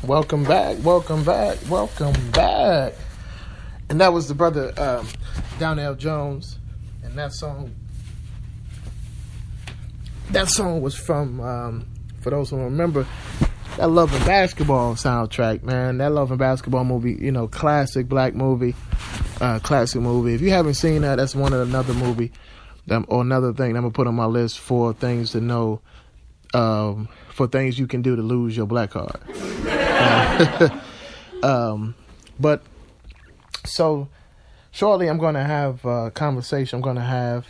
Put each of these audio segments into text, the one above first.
Welcome back. And that was the brother Donnell Jones, and that song was from for those who remember that Love and Basketball soundtrack, man. That Love and Basketball movie, classic black movie, classic movie. If you haven't seen that, that's another movie or another thing I'm gonna put on my list for things to know, for things you can do to lose your black card. But so shortly I'm going to have a conversation. I'm going to have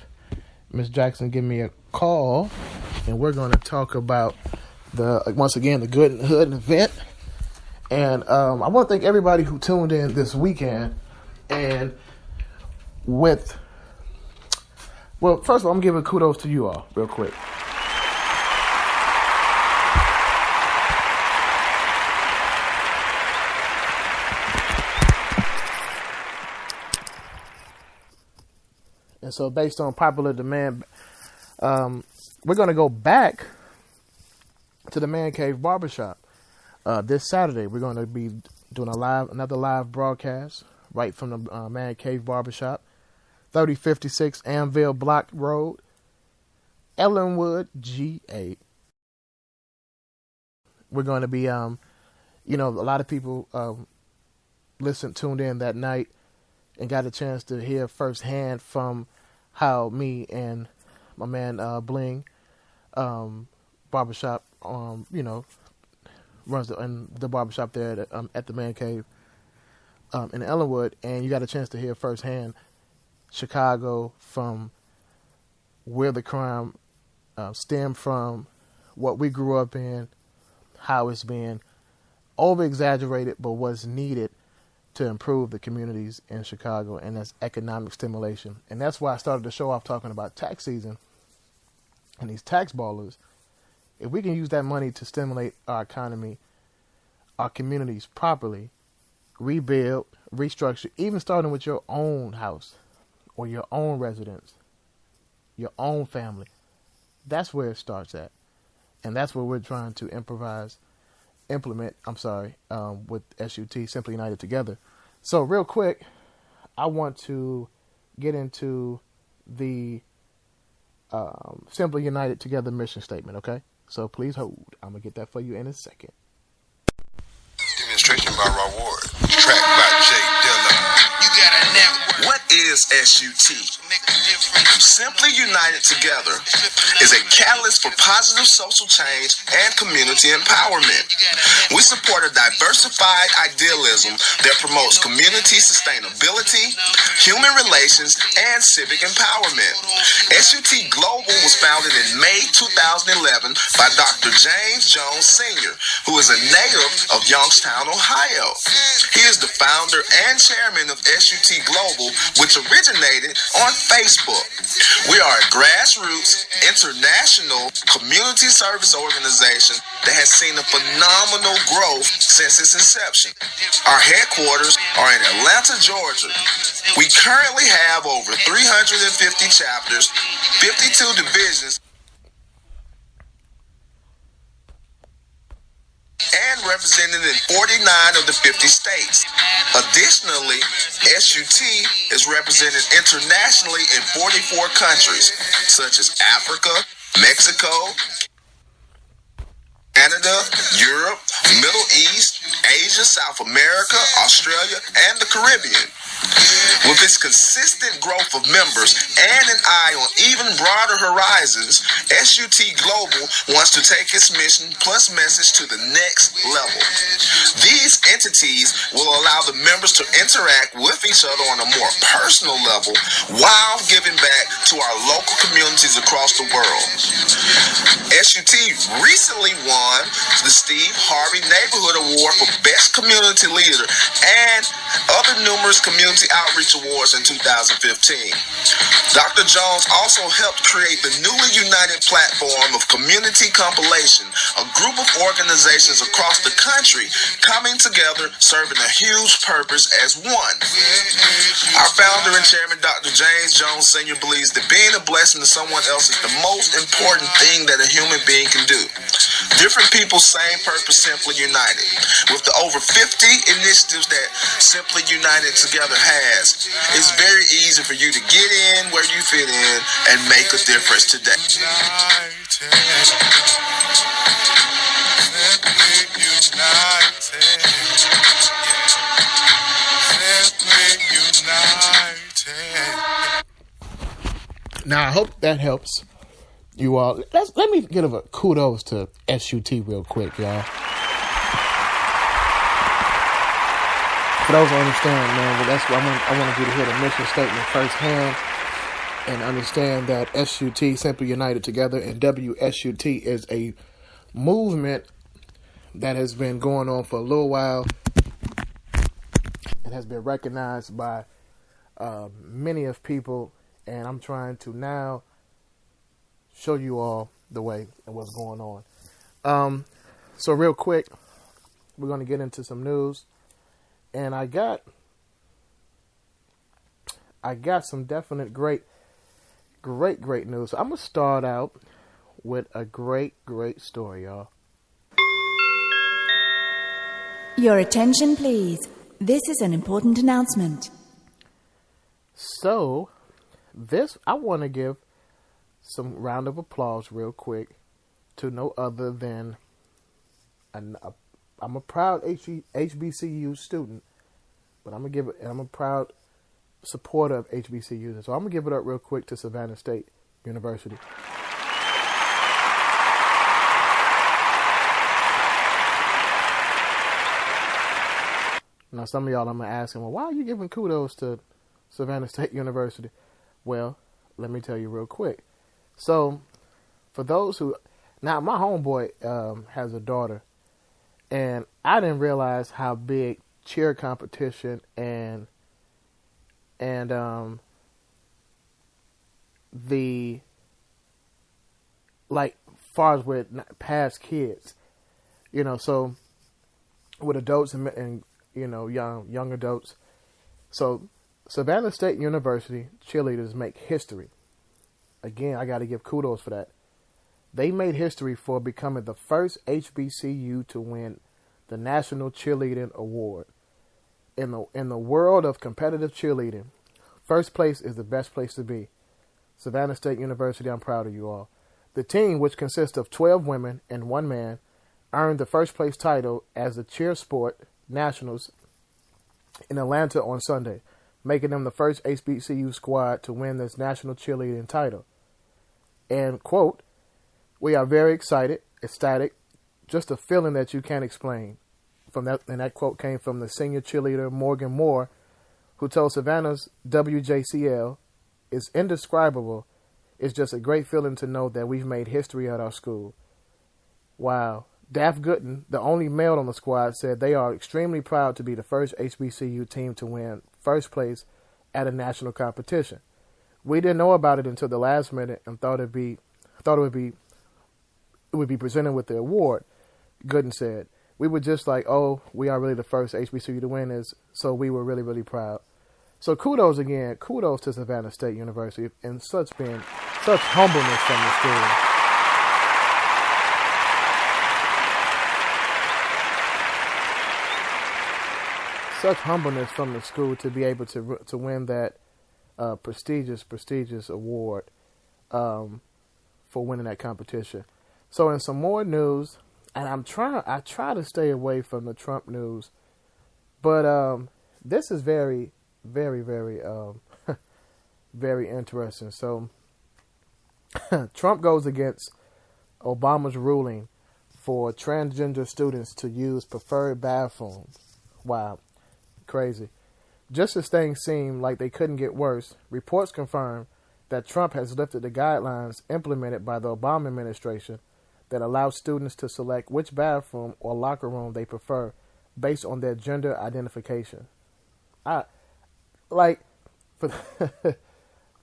Miss Jackson give me a call, and we're going to talk about once again the Good in the Hood event. And I want to thank everybody who tuned in this weekend. And first of all, I'm giving kudos to you all real quick. And so based on popular demand, we're going to go back to the Man Cave Barbershop this Saturday. We're going to be doing another live broadcast right from the Man Cave Barbershop, 3056 Anvil Block Road, Ellenwood, GA. We're going to be, a lot of people tuned in that night and got a chance to hear firsthand from how me and my man Bling barbershop, runs the barbershop there at the Man Cave in Ellenwood, and you got a chance to hear firsthand Chicago, from where the crime stemmed from, what we grew up in, how it's been over-exaggerated, but what's needed to improve the communities in Chicago, and that's economic stimulation. And that's why I started the show off talking about tax season and these tax ballers. If we can use that money to stimulate our economy, our communities properly, rebuild, restructure, even starting with your own house or your own residence, your own family, that's where it starts at. And that's where we're trying to implement with SUT, Simply United Together. So real quick, I want to get into the Simply United Together mission statement, okay? So please hold. I'm going to get that for you in a second. Demonstration by Raw Ward. Track by Jay Dilla. You got a network. What is SUT? Simply United Together is a catalyst for positive social change and community empowerment. We support a diversified idealism that promotes community sustainability, human relations, and civic empowerment. SUT Global was founded in May 2011 by Dr. James Jones Sr., who is a native of Youngstown, Ohio. He is the founder and chairman of SUT Global, which originated on Facebook. We are a grassroots, international community service organization that has seen a phenomenal growth since its inception. Our headquarters are in Atlanta, Georgia. We currently have over 350 chapters, 52 divisions, and represented in 49 of the 50 states. Additionally, SUT is represented internationally in 44 countries, such as Africa, Mexico, Canada, Europe, Middle East, Asia, South America, Australia, and the Caribbean. With its consistent growth of members and an eye on even broader horizons, SUT Global wants to take its mission plus message to the next level. These entities will allow the members to interact with each other on a more personal level while giving back to our local communities across the world. SUT recently won the Steve Harvey Neighborhood Award for Best Community Leader and other numerous community outreach awards in 2015. Dr. Jones also helped create the newly united platform of Community Compilation, a group of organizations across the country coming together, serving a huge purpose as one. Our founder and chairman, Dr. James Jones Sr., believes that being a blessing to someone else is the most important thing that a human being can do. Different people, same purpose, Simply United. With the over 50 initiatives that Simply United Together has, it's very easy for you to get in where you fit in and make a difference today. Now, I hope that helps you all. Let me give a kudos to SUT real quick, y'all. For those who understand, man, well, that's why I want you to hear the mission statement firsthand and understand that SUT, Simply United Together, and WSUT is a movement that has been going on for a little while and has been recognized by many of people, and I'm trying to now show you all the way and what's going on. So real quick, we're going to get into some news, and I got some definite great news. So I'm going to start out with a great story, y'all. Your attention, please. This is an important announcement. So, I want to give some round of applause real quick to no other than I'm a proud HBCU student, but I'm a proud supporter of HBCUs. So I'm going to give it up real quick to Savannah State University. Now, some of y'all, I'm going to ask them, well, why are you giving kudos to Savannah State University? Well, let me tell you real quick. So, for those who... Now, my homeboy has a daughter, and I didn't realize how big cheer competition and the... like, far as with past kids, you know, so with adults and you know, young adults. So, Savannah State University cheerleaders make history. Again, I got to give kudos for that. They made history for becoming the first HBCU to win the National Cheerleading Award. In the world of competitive cheerleading, first place is the best place to be. Savannah State University, I'm proud of you all. The team, which consists of 12 women and 1 man, earned the first place title as the Cheer Sport Nationals in Atlanta on Sunday, making them the first HBCU squad to win this national cheerleading title. And, quote, "We are very excited, ecstatic, just a feeling that you can't explain." And that quote came from the senior cheerleader, Morgan Moore, who told Savannah's WJCL, "It's indescribable. It's just a great feeling to know that we've made history at our school." Wow. Daff Gooden, the only male on the squad, said they are extremely proud to be the first HBCU team to win first place at a national competition. "We didn't know about it until the last minute and thought it would be presented with the award," Gooden said. "We were just like, oh, we are really the first HBCU to win this, so we were really, really proud." So kudos to Savannah State University and such humbleness from the school. Such humbleness from the school to be able to win that prestigious award for winning that competition. So in some more news, and I try to stay away from the Trump news, but this is very, very, very, very interesting. So Trump goes against Obama's ruling for transgender students to use preferred bathrooms. Wow. Crazy. Just as things seem like they couldn't get worse, reports confirm that Trump has lifted the guidelines implemented by the Obama administration that allow students to select which bathroom or locker room they prefer based on their gender identification. For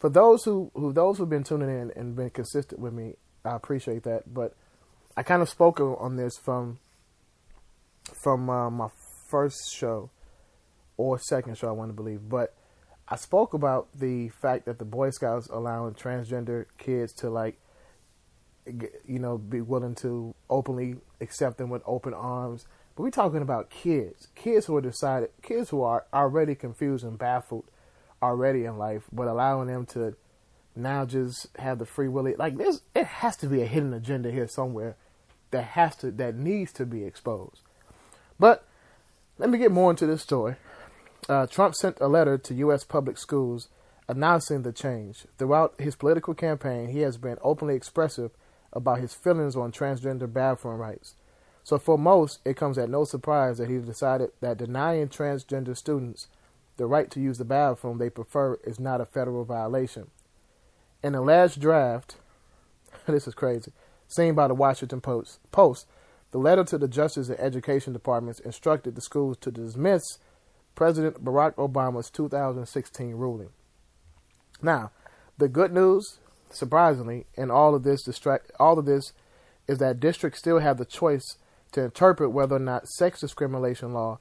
those who've been tuning in and been consistent with me, I appreciate that. But I kind of spoke on this from my first show or second show, I want to believe. But I spoke about the fact that the Boy Scouts allowing transgender kids to be willing to openly accept them with open arms. But we're talking about kids who are already confused and baffled already in life, but allowing them to now just have the free will. It has to be a hidden agenda here somewhere that needs to be exposed. But let me get more into this story. Trump sent a letter to U.S. public schools announcing the change. Throughout his political campaign, he has been openly expressive about his feelings on transgender bathroom rights. So for most, it comes at no surprise that he decided that denying transgender students the right to use the bathroom they prefer is not a federal violation. In the last draft, this is crazy, seen by the Washington Post, the letter to the Justice and Education Departments instructed the schools to dismiss President Barack Obama's 2016 ruling. Now, the good news, surprisingly, in all of this is that districts still have the choice to interpret whether or not sex discrimination law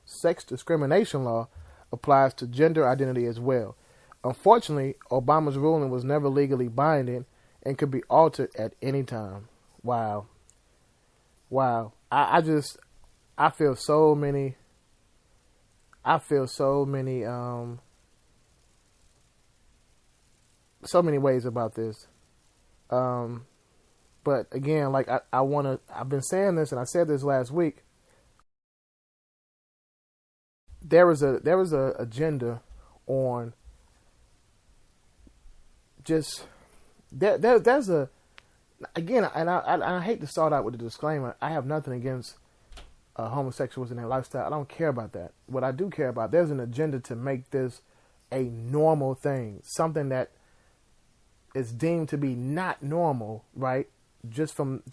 applies to gender identity as well. Unfortunately, Obama's ruling was never legally binding and could be altered at any time. Wow. I feel so many ways about this. But again, I've been saying this, and I said this last week. There was a agenda on just there's a, again, and I hate to start out with a disclaimer. I have nothing against homosexuals and their lifestyle. I don't care about that. What I do care about, there's an agenda to make this a normal thing, something that is deemed to be not normal, right? Just from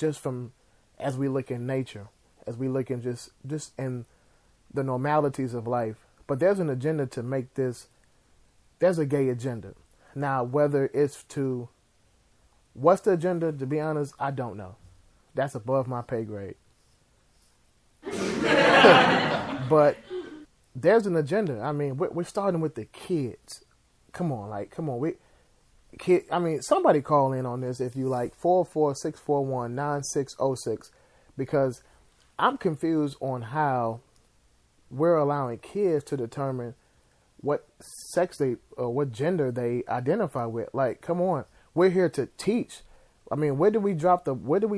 as we look in nature, as we look in just in the normalities of life. But there's an agenda to make this. There's a gay agenda. Now, whether it's to, what's the agenda? To be honest, I don't know. That's above my pay grade. But there's an agenda. I mean, we're starting with the kids. Come on. Somebody call in on this if you like, 446419606, because I'm confused on how we're allowing kids to determine what sex they or what gender they identify with. Like, come on, we're here to teach. I mean, where do we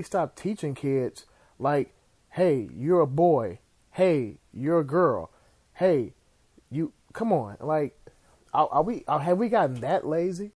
stop teaching kids? Like, hey, you're a boy. Hey, you're a girl. Hey, come on. Like, have we gotten that lazy?